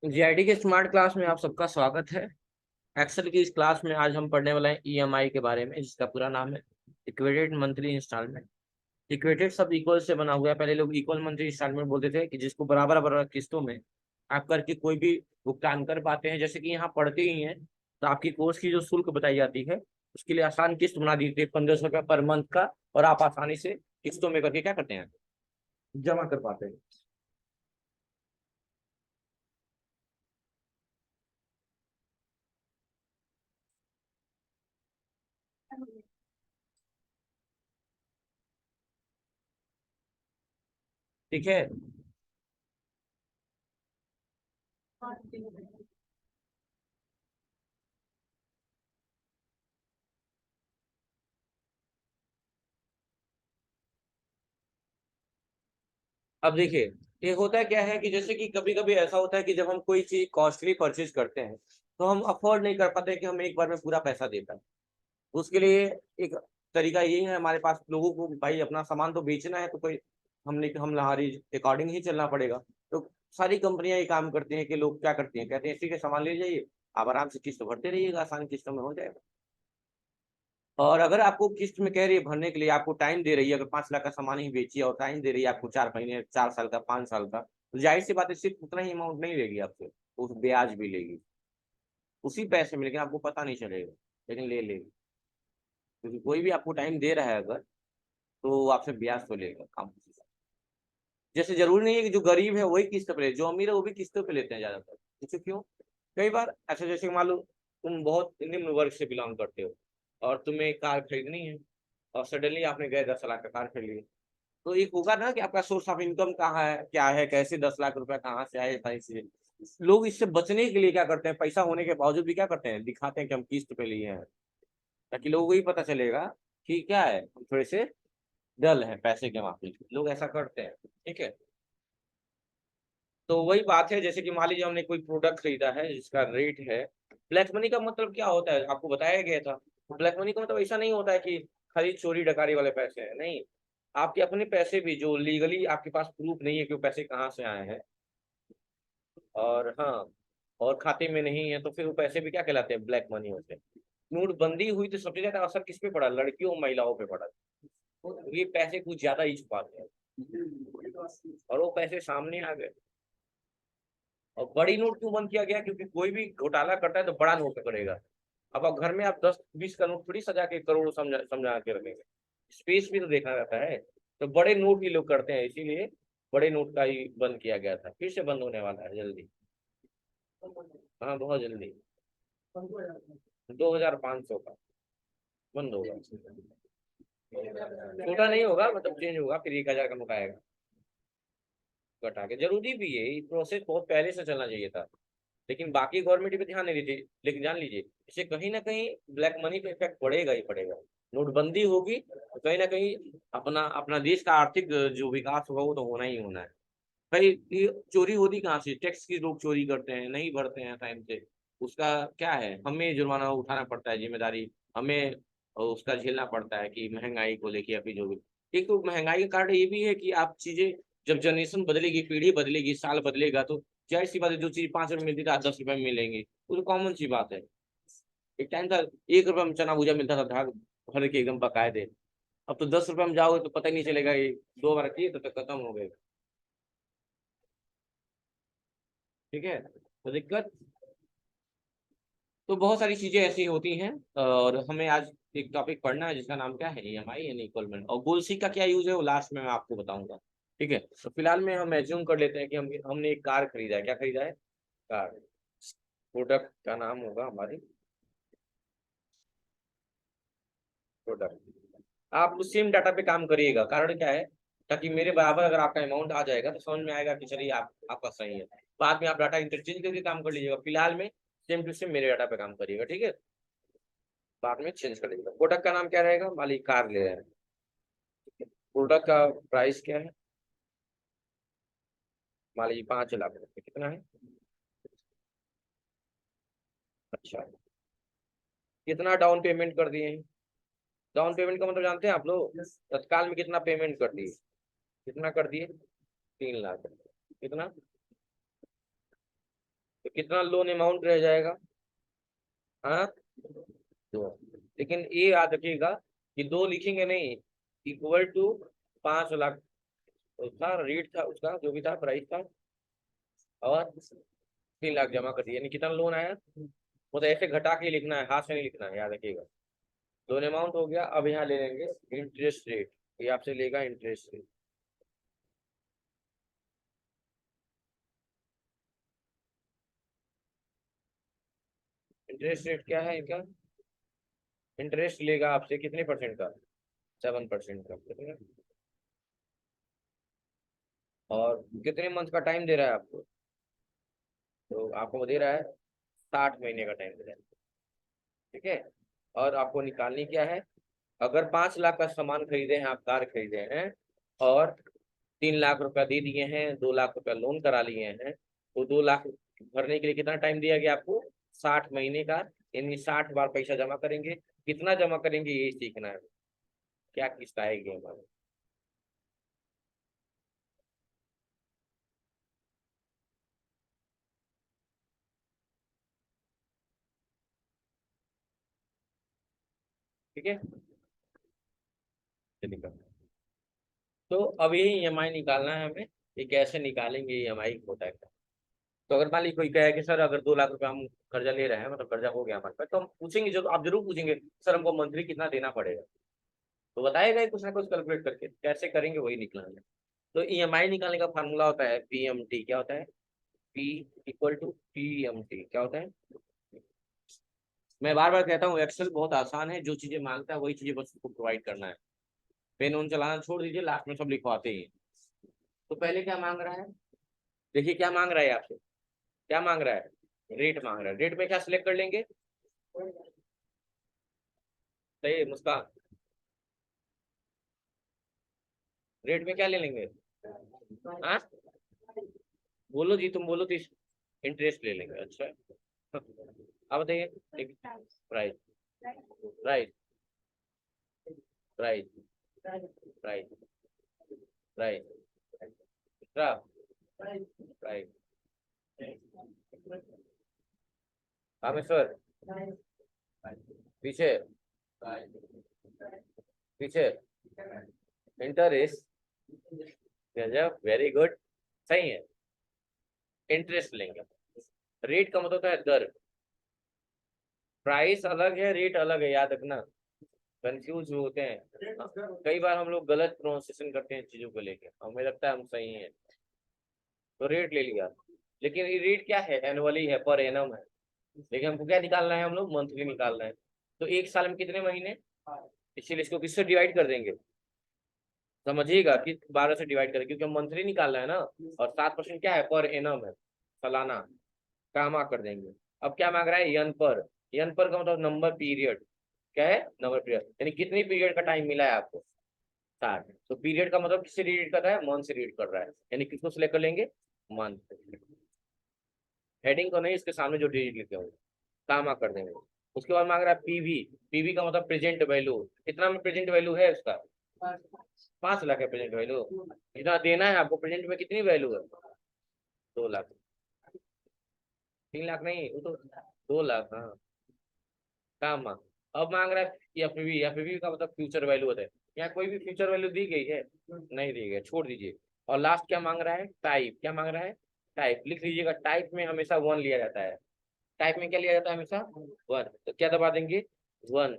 GID के smart class में आप सबका स्वागत है। एक्सेल की इस क्लास में आज हम पढ़ने वाले हैं ईएमआई के बारे में, जिसका पूरा नाम है इक्वेटेड मंथली इंस्टॉलमेंट। इक्वेटेड सब इक्वल से बना हुआ है। पहले लोग इक्वल मंथली इंस्टॉलमेंट बोलते थे कि जिसको बराबर बराबर किस्तों में आप करके कोई भी भुगतान कर पाते हैं। जैसे कि यहाँ पढ़ते ही हैं तो आपकी कोर्स की जो शुल्क बताई जाती है उसके लिए आसान किस्त बना दी थी 1500 रुपया पर मंथ का, और आप आसानी से किस्तों में करके क्या करते हैं, जमा कर पाते हैं। ठीक है। अब देखिए, ये होता क्या है कि जैसे कि कभी कभी ऐसा होता है कि जब हम कोई चीज कॉस्टली परचेज करते हैं तो हम अफोर्ड नहीं कर पाते कि हम एक बार में पूरा पैसा दे पाए। उसके लिए एक तरीका यही है हमारे पास, लोगों को भाई अपना सामान तो बेचना है, तो कोई हमने हम हमारी अकॉर्डिंग ही चलना पड़ेगा। तो सारी कंपनियां ये काम करती हैं कि लोग क्या करती हैं, कहते हैं ठीक है सामान ले जाइए, आप आराम से किस्त भरते रहिएगा, आसान किस्तों में हो जाएगा। और अगर आपको किस्त में कह रही है भरने के लिए, आपको टाइम दे रही है, अगर 5 लाख का सामान ही बेचिए और टाइम दे रही है आपको 4 महीने, 4 साल का, 5 साल का, तो जाहिर सी बात है सिर्फ उतना ही अमाउंट नहीं लेगी आपसे, उस ब्याज भी लेगी उसी पैसे में, लेकिन आपको पता नहीं चलेगा, लेकिन ले लेगी। क्योंकि कोई भी आपको टाइम दे रहा है अगर, तो वो आपसे ब्याज तो लेगा काम। जैसे जरूरी नहीं है कि जो गरीब है वही किस्त पे ले, जो अमीर है वो भी किस्तों पे लेते हैं ज्यादातर। जैसे क्यों, कई बार ऐसा, जैसे मान लो तुम बहुत निम्न वर्ग से बिलोंग करते हो और तुम्हें कार खरीदनी है, और सडनली आपने गए 10 लाख का कार खरीद लिया, तो एक होगा ना कि आपका सोर्स ऑफ इनकम कहाँ है, क्या है, कैसे 10 लाख रुपया कहाँ से आए, सारी चीजें। लोग इससे बचने के लिए क्या करते हैं, पैसा होने के बावजूद भी क्या करते हैं, दिखाते हैं कि हम किस्त पे लिए हैं, ताकि लोगों को ही पता चलेगा कि क्या है, हम थोड़े से डल है पैसे के मामले में। लोग ऐसा करते हैं। ठीक है। तो वही बात है, जैसे कि मान लीजिए हमने कोई प्रोडक्ट खरीदा है जिसका रेट है। ब्लैक मनी का मतलब क्या होता है आपको बताया गया था। ब्लैक मनी का मतलब ऐसा नहीं होता है कि खाली चोरी डकारी वाले पैसे हैं, नहीं। आपके अपने पैसे भी जो लीगली आपके पास प्रूफ नहीं है कि वो पैसे कहाँ से आए हैं, और हाँ, और खाते में नहीं है, तो फिर वो पैसे भी क्या कहलाते हैं, ब्लैक मनी होते हैं। नोटबंदी हुई तो सबसे ज्यादा असर किस पे पड़ा, लड़कियों महिलाओं पे पड़ा। तो ये पैसे कुछ ज्यादा ही छुपाते हैं, और वो पैसे सामने आ गए। और बड़ी नोट क्यों बंद किया गया, क्योंकि कोई भी घोटाला करता है तो बड़ा नोट करेगा। अब आप घर में आप 10-20 का नोट थोड़ी सजा के करोड़ समझा समझा के रखेंगे, स्पेस भी तो देखना रहता है। तो बड़े नोट ही लोग करते हैं, इसीलिए बड़े नोट का ही बंद किया गया था, फिर से बंद होने वाला है जल्दी। हाँ बहुत जल्दी, 2500 का बंद होगा। छोटा नहीं होगा, मतलब चेंज होगा, फिर 1000 का नोट आएगा घटा के। जरूरी भी है, ये प्रोसेस बहुत पहले से चलना चाहिए था, लेकिन बाकी गवर्नमेंट पे ध्यान नहीं देती। लेकिन जान लीजिए, इससे कहीं ना कहीं ब्लैक मनी पे इफेक्ट पड़ेगा ही पड़ेगा। नोटबंदी होगी तो कहीं ना कहीं अपना अपना देश का आर्थिक जो विकास होगा वो तो होना ही होना है। भाई ये चोरी होती कहाँ से, टैक्स की लोग चोरी करते हैं, नहीं भरते हैं टाइम से, उसका क्या है, हमें जुर्माना उठाना पड़ता है, जिम्मेदारी हमें उसका झेलना पड़ता है कि महंगाई को लेके, अभी जो भी। एक तो महंगाई का कारण ये भी है कि आप चीजें, जब जनरेशन बदलेगी, पीढ़ी बदलेगी, साल बदलेगा, तो जाहिर सी बात है जो चीज 5 रुपए मिलती थी आज 10 रुपए में मिलेंगी, वो तो कॉमन सी बात है। एक टाइम था 1 रुपए में चना भूजा मिलता था, धाग भर के एकदम बकायदे। अब तो 10 रुपए में जाओगे तो पता ही नहीं चलेगा, ये 2 बार किए तो खत्म हो गए। ठीक है, तो दिक्कत, तो बहुत सारी चीजें ऐसी होती हैं। और हमें आज एक टॉपिक पढ़ना है जिसका नाम क्या है, ईएमआई यानी इक्वलमेंट, और गोल्सी का क्या यूज है वो लास्ट में मैं आपको बताऊंगा। ठीक है। तो फिलहाल में हम एज्यूम कर लेते हैं कि हमने एक कार खरीदा है। क्या खरीदा है, कार। प्रोडक्ट का नाम होगा हमारी प्रोडक्ट। आप उस सेम डाटा पे काम करिएगा, कारण क्या है, ताकि मेरे बराबर अगर आपका अमाउंट आ जाएगा तो समझ में आएगा कि चलिए आप आपका सही है। बाद में आप डाटा इंटरचेंज करके काम कर लीजिएगा, फिलहाल में सेम टू सेम मेरे डाटा पे काम करिएगा। ठीक है, बाद में चेंज कर लीजिएगा। प्रोडक्ट का नाम क्या रहेगा, मालिक कार ले रहे हैं। प्रोडक्ट का प्राइस क्या है, मान लीजिए 5 लाख रुपए, कितना है। अच्छा, कितना डाउन पेमेंट कर दिए हैं। डाउन पेमेंट का मतलब जानते हैं आप लोग, तत्काल में कितना पेमेंट कर दिए, कितना कर दिए, 3 लाख। कितना, कितना लोन अमाउंट रह जाएगा? हाँ, दो। लेकिन ये याद रखिएगा कि दो लिखेंगे नहीं, इक्वल टू 5 लाख था रेट था उसका, जो भी था प्राइस था, और 3 लाख जमा कर दिया, यानी कितना लोन आया। वो तो ऐसे घटा के लिखना है, हाथ से नहीं लिखना है, याद रखिएगा। लोन अमाउंट हो गया। अब यहाँ ले लेंगे इंटरेस्ट रेट, ये आपसे लेगा इंटरेस्ट रेट। इंटरेस्ट रेट क्या है इनका? इंटरेस्ट लेगा आपसे कितने परसेंट का? 7% का, कितने? और कितने मंथ का टाइम दे रहा है आपको? तो आपको दे रहा है 60 महीने का टाइम दे रहा है। ठीक है। और आपको निकालनी क्या है? अगर 5 लाख का सामान खरीदे हैं, आप कार खरीदे हैं, और 3 लाख रुपया दे दिए हैं, 2 लाख रुपया लोन करा लिए हैं, तो 2 लाख भरने के लिए कितना टाइम दिया गया आपको? 60 महीने का। यानी 60 बार पैसा जमा करेंगे। कितना जमा करेंगे ये सीखना है। क्या किस्त आएगी हमारे? ठीक है, चलिए करते हैं। तो अभी ईएमआई निकालना है हमें। ये कैसे निकालेंगे ईएमआई होता है क्या? तो अगर मान लीजिए कोई कहे कि सर अगर 2 लाख रुपया हम कर्जा ले रहे हैं, मतलब कर्जा हो गया हमारे पास, तो हम पूछेंगे, जो आप जरूर पूछेंगे, सर हमको मंथली कितना देना पड़ेगा। तो बताएगा ही कुछ ना कुछ कैलकुलेट करके, कैसे करेंगे वही निकलेंगे। तो ईएमआई निकालने का फार्मूला होता है पीएमटी। क्या होता है? P equal to PMT. क्या होता है? मैं बार बार कहता हूँ, एक्सेल बहुत आसान है, जो चीजें मांगता है वही चीजें बस उसको प्रोवाइड करना है। पेन उन चलाना छोड़ दीजिए, लास्ट में सब लिखवाते ही हैं। तो पहले क्या मांग रहा है? देखिए क्या मांग रहा है आपसे। क्या मांग रहा है? रेट मांग रहा है। रेट में क्या सिलेक्ट कर लेंगे? सही है, मुस्कान। रेट में क्या ले लेंगे? हाँ, बोलो जी, तुम बोलो तो इंटरेस्ट ले लेंगे। अच्छा, अब बताइए। ठीक। Price, price, price, price, price, extra, price. Rameshwar, पीछे, पीछे, इंटरेस्ट। गजब, वेरी गुड, सही है। इंटरेस्ट लेंगे। रेट का मतलब होता है दर। प्राइस अलग है, रेट अलग है, याद रखना। कंफ्यूज होते हैं। कई बार हम लोग गलत प्रोनाउंसिएशन करते हैं चीजों को लेके, हमें लगता है हम सही हैं। तो रेट ले लिया, लेकिन ये रेट क्या है? एनुअली है, पर एनम है। लेकिन हमको क्या निकालना है? हम लोग मंथली निकालना है। तो एक साल में कितने महीने? इसीलिए इसको किससे डिवाइड कर देंगे? समझिएगा कि 12 से डिवाइड करें, क्योंकि हम मंथली निकालना है ना। और 7% क्या है? पर एनम है, सालाना। कामा कर देंगे। अब क्या मांग रहा है? यन पर। यन पर का मतलब नंबर पीरियड। क्या है? नंबर पीरियड, यानी कितनी पीरियड का टाइम मिला है आपको? 60। तो पीरियड का मतलब किससे रिलेट कर रहा है? मंथ से रिलेट कर रहा है, यानी किसको सिलेक्ट कर लेंगे? मंथ। हेडिंग को नहीं, इसके सामने जो डिजिट लिखे होंगे कामा कर देंगे। उसके बाद मांग रहा है पीवी। पीवी का मतलब प्रेजेंट वैल्यू। कितना में प्रेजेंट वैल्यू है उसका? 5 लाख है प्रेजेंट वैल्यू। जितना देना है आपको, प्रेजेंट में कितनी वैल्यू है? 2 लाख। 3 लाख नहीं, वो तो 2 लाख, हाँ। काम मांग। अब मांग रहा है एफवी। एफवी का मतलब फ्यूचर वैल्यू होता है। यहाँ कोई भी फ्यूचर वैल्यू दी गई है? नहीं दी गई, छोड़ दीजिए। और लास्ट क्या मांग रहा है? टाइप। क्या मांग रहा है? टाइप। लिख लीजिएगा, टाइप में हमेशा वन लिया जाता है। टाइप में क्या लिया जाता है? हमेशा वन। तो क्या दबा देंगे? वन।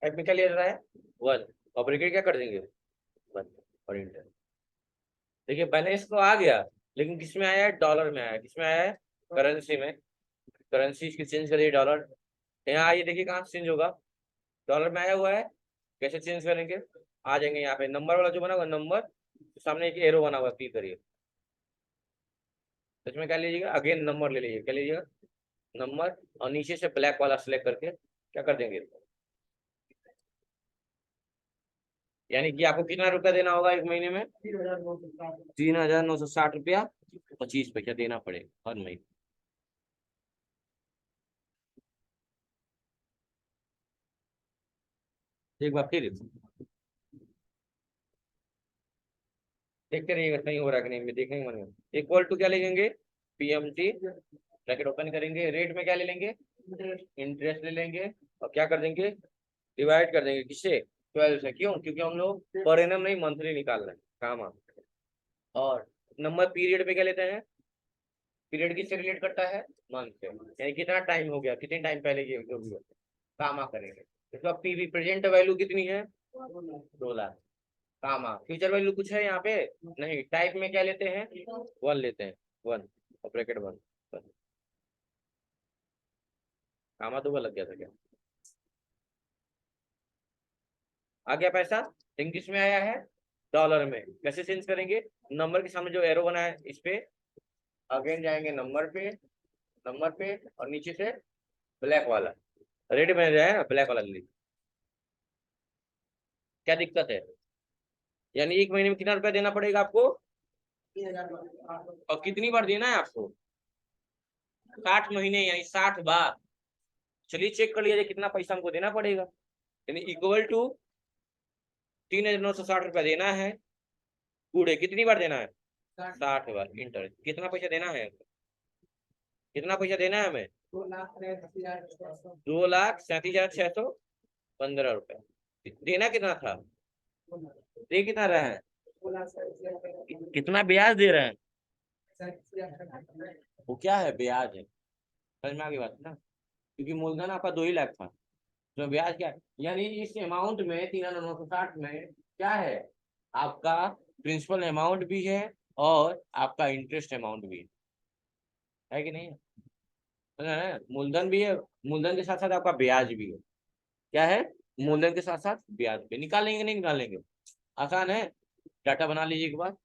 टाइप में क्या लिया जाता है? वन। और ब्रैकेट क्या कर देंगे? वन। और इंटर। देखिए बैलेंस तो आ गया, लेकिन किस में आया है? डॉलर में आया है। किस में आया है? करेंसी में। करेंसी इसकी चेंज करिए डॉलर। यहाँ आइए, देखिए कहाँ चेंज होगा। डॉलर में आया हुआ है। कैसे चेंज करेंगे? आ जाएंगे यहाँ पे, नंबर वाला जो बना हुआ नंबर, तो सामने एक एरो बना हुआ, क्लिक करिए। तो इसमें क्या लीजिएगा? अगेन नंबर ले लीजिए। क्या लीजिएगा? नंबर। और नीचे से ब्लैक वाला सेलेक्ट करके क्या कर देंगे? यानी कि आपको कितना रुपया देना होगा एक महीने में? 3,960 रुपया 25 पैसा देना पड़ेगा हर महीने। एक बार फिर देखते रहिएगा सही हो रहा है कि नहीं, मैं देखेंगे मन में। इक्वल टू क्या लिखेंगे? PMT, ब्रैकेट ओपन करेंगे, रेट में क्या ले लेंगे? इंटरेस्ट ले लेंगे, और क्या कर देंगे? डिवाइड कर देंगे किससे? 12 से। क्यों? क्योंकि हम लोग पर एनम नहीं मंथली निकाल रहे हैं, काम आ। और नंबर पीरियड पे क्या लेते हैं? पीरियड किससे रिलेट करता है? मंथ से, यानी कितना टाइम हो गया, कितने टाइम पहले ये जो भी हो, काम आ करेंगे। इसका पीवी प्रेजेंट वैल्यू कितनी है? 2 लाख। कामा फ्यूचर वैल्यू कुछ है यहाँ पे? नहीं। टाइप में क्या लेते हैं? 1 लेते हैं, 1 और ब्रैकेट 1। कामा तो लग गया था क्या? आ गया पैसा? इंग्लिश में आया है, डॉलर में। कैसे चेंज करेंगे? नंबर के सामने जो एरो बना है इस पे अगेन जाएंगे, नंबर पे, नंबर पे, और नीचे से ब्लैक वाला, रेड में जाए ना, ब्लैक वाला ले। क्या दिक्कत है? यानी एक महीने में कितना रुपया देना पड़ेगा आपको? और कितनी बार देना है आपको? 60 महीने, यानी 60 बार। चलिए चेक कर लिया जाए कितना पैसा हमको देना पड़ेगा। यानी इक्वल टू 3,960 रुपया देना है। कूड़े कितनी बार देना है? 60 बार। इंटर कितना पैसा देना है? कितना पैसा देना है हमें? 2,37,615 रुपया। देना कितना था? दे कितना रहे हैं? कितना ब्याज दे रहे हैं? वो क्या है ब्याज है? समझ में आ गई बात ना? क्योंकि मूलधन आपका 2 ही लाख था, तो ब्याज क्या है? यानी इस अमाउंट में 3,960 में क्या है? आपका प्रिंसिपल अमाउंट भी है और आपका इंटरेस्ट अमाउंट भी है कि नहीं? समझ रहे हैं? मूलधन भी है, मूलधन के साथ साथ आपका ब्याज भी है। क्या है? मूलधन के साथ साथ ब्याज भी। निकालेंगे नहीं निकालेंगे? आसान है। डाटा बना लीजिए एक बार।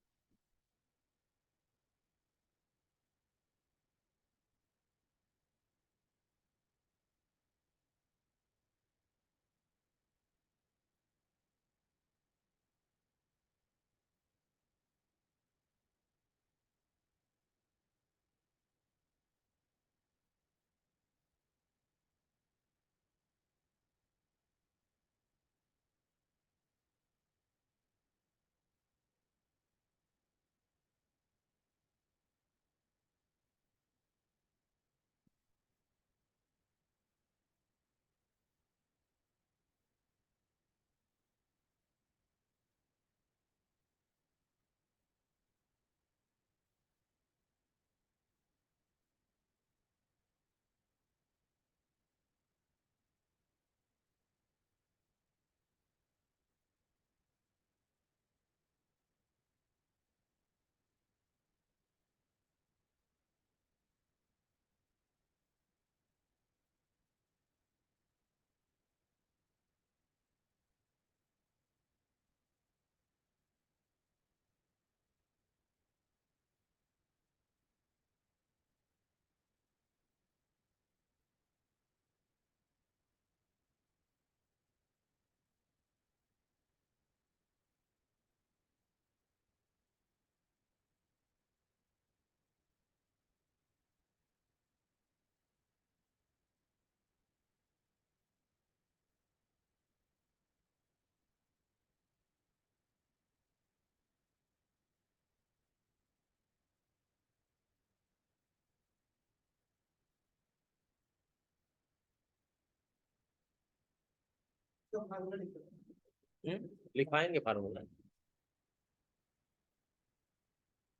लिखवाएंगे फार्मूला।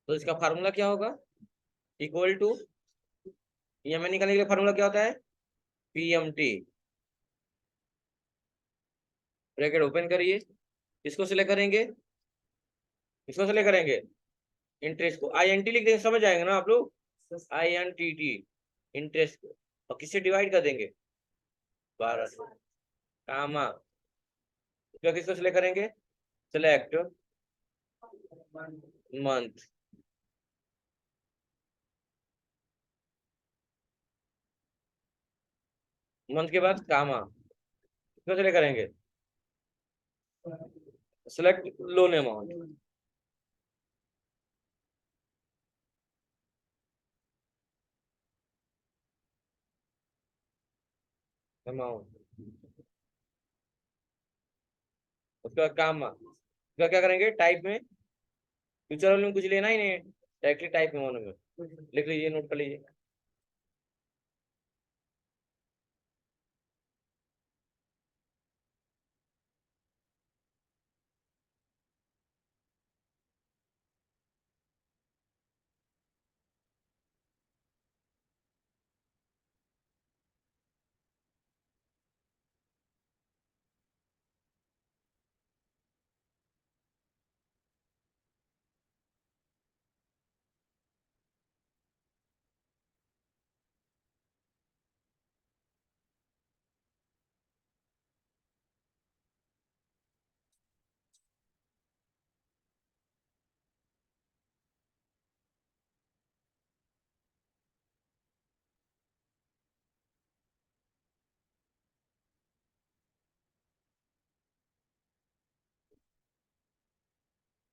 तो इसका फार्मूला क्या होगा? इक्वल टू, ईएमआई निकालने के लिए फार्मूला क्या होता है? PMT, ब्रैकेट ओपन करिए, इसको सिलेक्ट करेंगे, इसको सिलेक्ट करेंगे, इंटरेस्ट को INT लिख देंगे, समझ आएंगे ना आप लोग? INTT, इंटरेस्ट को, और किससे डिवाइड कर देंगे? 12 से। कामा, इसका किसको सिलेक्ट करेंगे? सिलेक्ट मंथ, मंथ के बाद कामा, इसको सिलेक्ट करेंगे, सेलेक्ट लोन अमाउंट, अमाउंट उसका काम, उसका क्या करेंगे टाइप में, फ्यूचर वैल्यू में कुछ लेना ही नहीं है, डायरेक्टली टाइप में में लिख लीजिए, नोट कर लीजिए।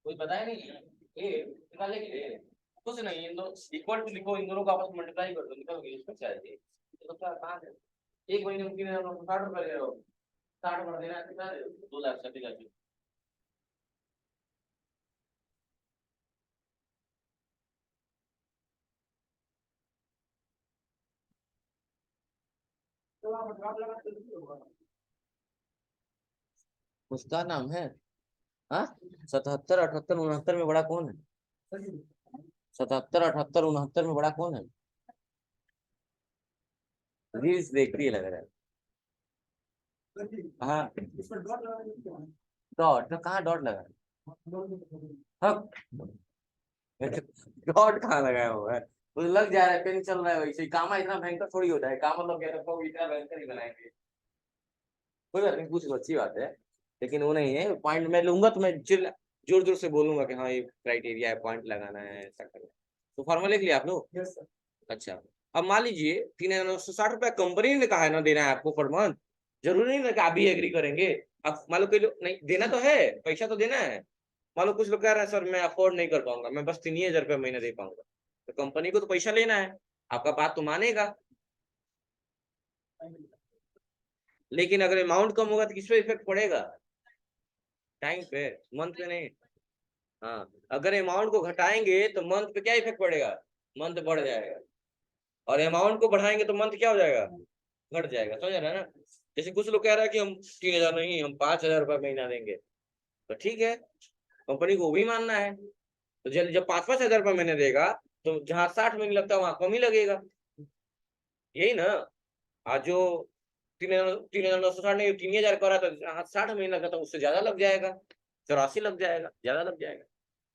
कोई बताया नहीं ये निकालने के लिए, कुछ नहीं, इन दोनों इक्वल टू लिखो, इन दोनों को आपस में मल्टीप्लाई कर दो, निकल गई, इसमें क्या है ये तो क्या कहाँ है। एक महीने में 3,60 रुपए ले रहे हो, 60 भर देना है, कितना 2 लाख 60,000। उसका नाम है, हाँ, 77 78 69 में बड़ा कौन है? 77 78 69 में बड़ा कौन है? रील्स देख रही है लग रहा है। हाँ, डॉट तो कहाँ डॉट लगा है? हाँ, डॉट कहाँ लगाया हुआ है? तो लग जा रहा है, पेन चल रहा है वैसे ही, कामा इतना भयंकर थोड़ी होता है, कामा लोग कहते हैं इतना भयंकर ही बनाएंगे। कोई बात नहीं, पूछ लो, अच्छी बात है, लेकिन वो नहीं है पॉइंट, मैं लूंगा तो मैं जोर जोर से बोलूंगा कि हाँ ये क्राइटेरिया है, पॉइंट लगाना है, ऐसा करना है। तो फॉर्मूला लिख लिया आप लोग? Yes sir. अच्छा, अब मान लीजिए 3,960 रुपया कंपनी ने कहा है ना देना है आपको पर मंथ, जरूरी नहीं ना कि आप भी एग्री करेंगे। अब मान लो कोई लोग नहीं देना तो है, पैसा तो देना है। मान लो कुछ लोग कह रहे हैं सर मैं अफोर्ड नहीं कर पाऊंगा, मैं बस 3,000 रुपया महीना दे पाऊंगा, तो कंपनी को तो पैसा लेना है, आपका बात तो मानेगा। लेकिन अगर अमाउंट कम होगा तो किस पे इफेक्ट पड़ेगा? टाइम पे, मंथ पे नहीं। हाँ, अगर अमाउंट को घटाएंगे तो मंथ पे क्या इफेक्ट पड़ेगा? मंथ बढ़ जाएगा। और अमाउंट को बढ़ाएंगे तो मंथ क्या हो जाएगा? घट जाएगा, समझ रहे हैं ना? जैसे कुछ लोग कह रहे हैं कि हम 3,000 नहीं, हम 5,000 रुपये महीना देंगे, तो ठीक है, कंपनी को वो भी मानना है। तो जब 5-5 हजार रुपये महीने देगा, तो जहाँ 60 महीने लगता है वहां कम ही लगेगा, यही ना? आज जो 3,960 नहीं 3,000 का रहा था, जहाँ 60 महीने लगा था उससे ज्यादा लग जाएगा, 84 लग जाएगा, ज्यादा लग जाएगा।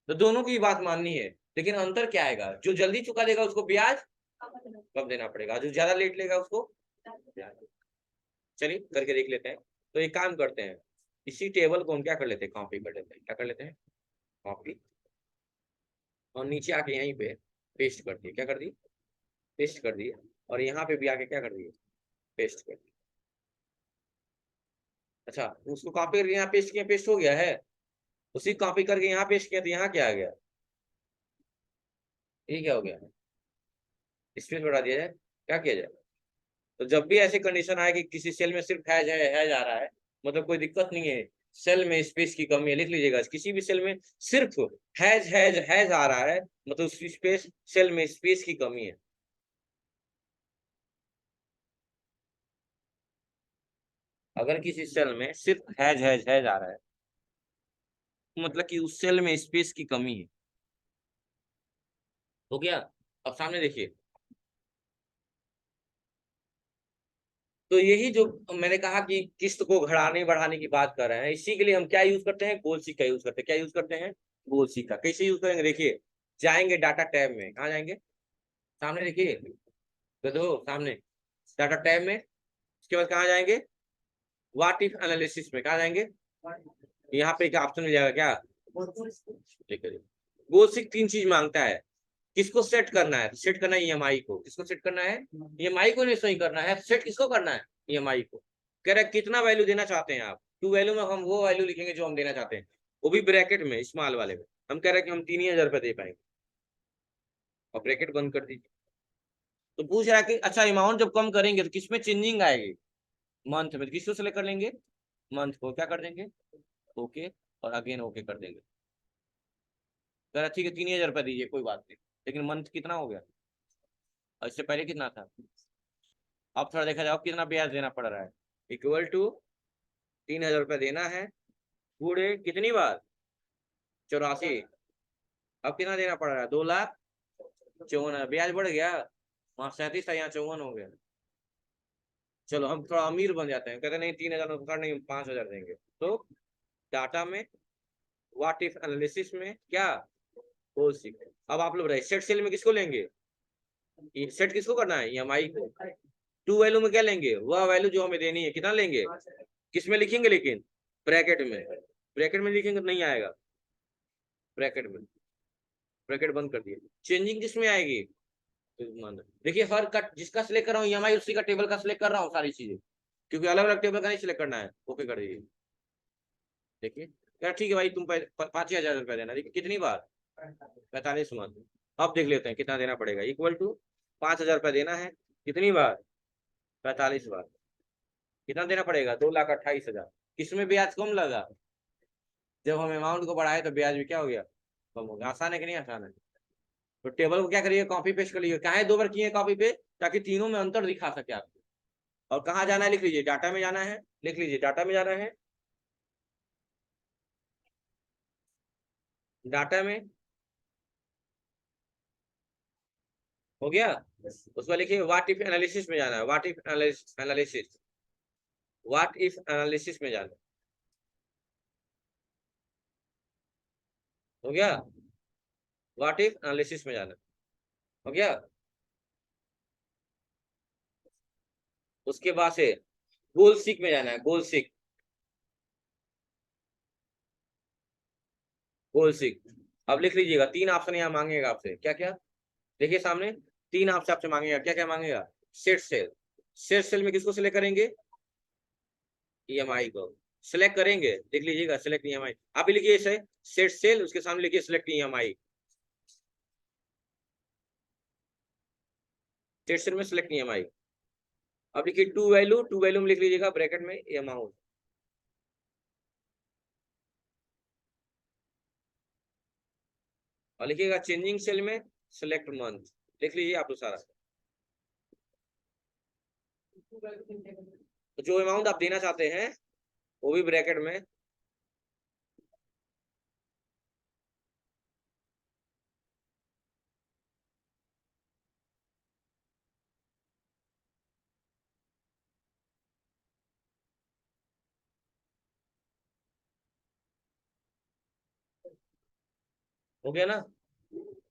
तो दोनों की बात माननी है, लेकिन अंतर क्या आएगा? जो जल्दी चुका देगा उसको ब्याज कम देना पड़ेगा, जो ज्यादा लेट लेगा उसको ब्याज। चलिए करके देख लेते हैं। तो एक काम करते हैं, इसी टेबल को हम क्या कर लेते हैं, कॉपी कर लेते हैं, क्या कर लेते हैं, कॉपी, और नीचे आके यहीं पे पेस्ट कर दिए, क्या कर दिए, पेस्ट कर दिए, और यहाँ पे भी आके क्या कर दिए, पेस्ट कर दिए। अच्छा, उसको कॉपी करके यहाँ पेस्ट किया, पेस्ट हो गया है। उसी कॉपी करके यहाँ पेस्ट किया तो यहाँ क्या आ गया, ये क्या हो गया, स्पेस बढ़ा दिया जाए, क्या किया जाए? तो जब भी ऐसी कंडीशन आए कि किसी सेल में सिर्फ हैज आ रहा है, मतलब कोई दिक्कत नहीं है, सेल में स्पेस की कमी है, लिख लीजिएगा किसी भी सेल में सिर्फ हैज आ रहा है, मतलब उस स्पेस सेल में स्पेस की कमी है। अगर किसी सेल में सिर्फ हैज आ रहा है, मतलब कि उस सेल में स्पेस की कमी है, हो गया। अब सामने देखिए, तो यही जो मैंने कहा कि किस्त को घटाने बढ़ाने की बात कर रहे हैं, इसी के लिए हम क्या यूज करते हैं, गोल सी का यूज करते हैं। क्या यूज करते हैं? गोल सी का। कैसे यूज करेंगे, देखिए, जाएंगे डाटा टैब में, कहाँ जाएंगे, सामने देखिए, तो दो सामने डाटा टैब में, उसके बाद कहाँ जाएंगे, व्हाट इफ एनालिसिस में, कहाँ जाएंगे, यहाँ पे एक ऑप्शन मिल जाएगा, क्या, ठीक है। गोल सी 3 चीज मांगता है, किसको सेट करना है, सेट करना है ईएमआई को, किसको सेट करना है, ईएमआई को नहीं सही करना है, सेट किसको करना है, ईएमआई को। कह रहा है कितना वैल्यू देना चाहते हैं आप, टू वैल्यू में हम वो वैल्यू लिखेंगे जो हम देना चाहते हैं। वो भी ब्रैकेट में, स्मॉल वाले में। हम कह रहे हैं कि हम 3,000 रुपये दे पाएंगे, और ब्रैकेट बंद कर दीजिए। तो पूछ रहा है कि अच्छा अमाउंट जब कम करेंगे तो किसमें चेंजिंग आएगी, मंथ में। तो किसको सिलेक्ट कर लेंगे, मंथ को क्या कर देंगे, ओके, और अगेन ओके कर देंगे। कह रहा ठीक है 3,000 रुपये दीजिए, कोई बात नहीं, लेकिन मंथ कितना हो गया, और इससे पहले कितना था। अब थोड़ा देखा जाओ कितना ब्याज देना पड़ रहा है, इक्वल टू 3,000 रुपये देना है पूरे कितनी बार, 84। अब कितना देना पड़ रहा है, 2,54,000। ब्याज बढ़ गया, वहां 37 था, यहाँ 54 हो गया। चलो हम थोड़ा अमीर बन जाते हैं, कहते नहीं 3,000 नहीं 5,000 देंगे। तो डाटा में, व्हाट इफ एनालिसिस में क्या, गोल सीख। अब आप लोग रहे सेट सेल में किसको लेंगे, सेट किसको करना है, ईएमआई को। टू वैल्यू में क्या लेंगे, वह वैल्यू जो हमें देनी है, कितना लेंगे, किसमें लिखेंगे, लेकिन ब्रैकेट में। ब्रैकेट में लिखेंगे तो नहीं आएगा, ब्रैकेट में, ब्रैकेट बंद कर दिए। चेंजिंग किसमें आएगी, देखिए हर कट जिसका सिलेक्ट कर रहा हूँ ईएमआई, उसी का टेबल का सिलेक्ट कर रहा हूँ सारी चीजें, क्योंकि अलग अलग टेबल का नहीं सिलेक्ट करना है। ओके कर दीजिए। देखिए यार ठीक है भाई, तुम 5,000 रुपया देना, देखिए कितनी बार, 45 मंथ। अब देख लेते हैं कितना देना पड़ेगा, इक्वल टू 5,000 रुपया देना है कितनी बार, 45 बार। कितना देना पड़ेगा, 2,28,000। किसमें ब्याज कम लगा, जब हम अमाउंट को बढ़ाए तो ब्याज भी क्या हो गया, कम हो गया। आसान है कि नहीं आसान है। तो टेबल को क्या करिए, कॉपी पेस्ट कर लीजिए। कहा है 2 बार किए कॉपी पे, ताकि तीनों में अंतर दिखा सके आपको। और कहाँ जाना है लिख लीजिए, डाटा में जाना है, लिख लीजिए डाटा में जाना है, डाटा में हो गया। उसमें लिखिए व्हाट इफ एनालिसिस में जाना है, what if analysis, what if analysis में जाना हो गया, व्हाट इफ एनालिसिस में जाना हो गया। उसके बाद से गोल सीक में जाना है, गोल सीक, गोल सीक। अब लिख लीजिएगा, 3 ऑप्शन यहाँ मांगेगा आपसे, क्या क्या, देखिए सामने 3 ऑप्शन आपसे मांगेगा, क्या क्या मांगेगा, सेट सेल। सेट सेल में किसको सिलेक्ट करेंगे, ईएमआई को सिलेक्ट करेंगे, देख लीजिएगा सिलेक्ट ईएमआई। आप ही लिखिए इसे, सेट सेल, उसके सामने लिखिए सिलेक्ट ईएमआई। सेट सेल में सिलेक्ट ईएमआई। अब लिखिए टू वैल्यू, टू वैल्यू में लिख लीजिएगा ब्रैकेट में अमाउंट। और लिखिएगा चेंजिंग सेल में सिलेक्ट मंथ, लिख लीजिए आप तो सारा। तो जो अमाउंट आप देना चाहते हैं वो भी ब्रैकेट में। हो गया ना,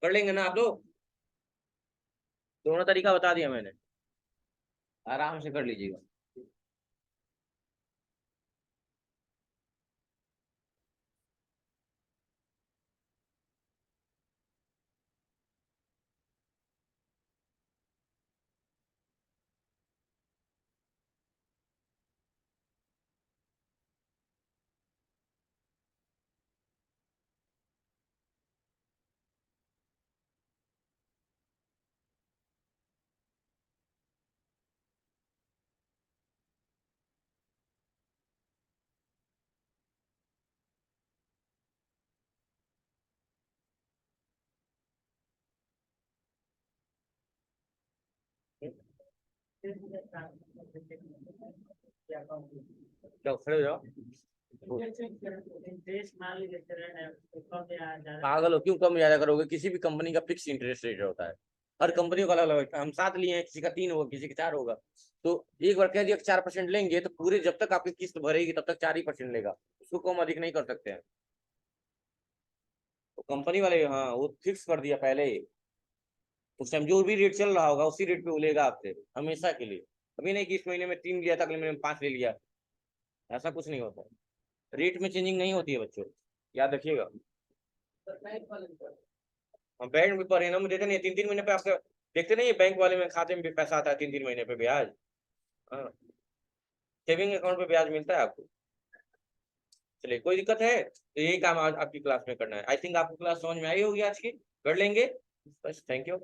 कर लेंगे ना आप लोग, दोनों तरीका बता दिया मैंने, आराम से कर लीजिएगा। जाओ खड़े हो जाओ, पागल हो, क्यों कम ज्यादा करोगे, किसी भी कंपनी का फिक्स इंटरेस्ट रेट होता है, हर कंपनी का अलग अलग। हम 7 लिए हैं, किसी का 3 होगा, किसी का 4 होगा। तो एक बार कह दिया 4% लेंगे, तो पूरे जब तक आपकी किस्त भरेगी तब तक 4% लेगा, उसको कम अधिक नहीं कर सकते हैं। तो कंपनी वाले हाँ वो फिक्स कर दिया पहले ही, उस टाइम जो भी रेट चल रहा होगा उसी रेट पे वो लेगा आपसे हमेशा के लिए। अभी नहीं कि इस महीने में 3 लिया था, अगले महीने में 5 ले लिया, ऐसा कुछ नहीं होता है। रेट में चेंजिंग नहीं होती है बच्चों, याद रखिएगा। हम बैंक में पर एनम देते नहीं, 3-3 महीने पे आपके देखते नहीं है, बैंक वाले में खाते में भी पैसा आता है 3-3 महीने पे ब्याज। हाँ, सेविंग अकाउंट पे ब्याज मिलता है आपको। चलिए, कोई दिक्कत है तो यही काम आज आपकी क्लास में करना है। आई थिंक आपको क्लास समझ में आई होगी आज की, कर लेंगे बस। Thank you.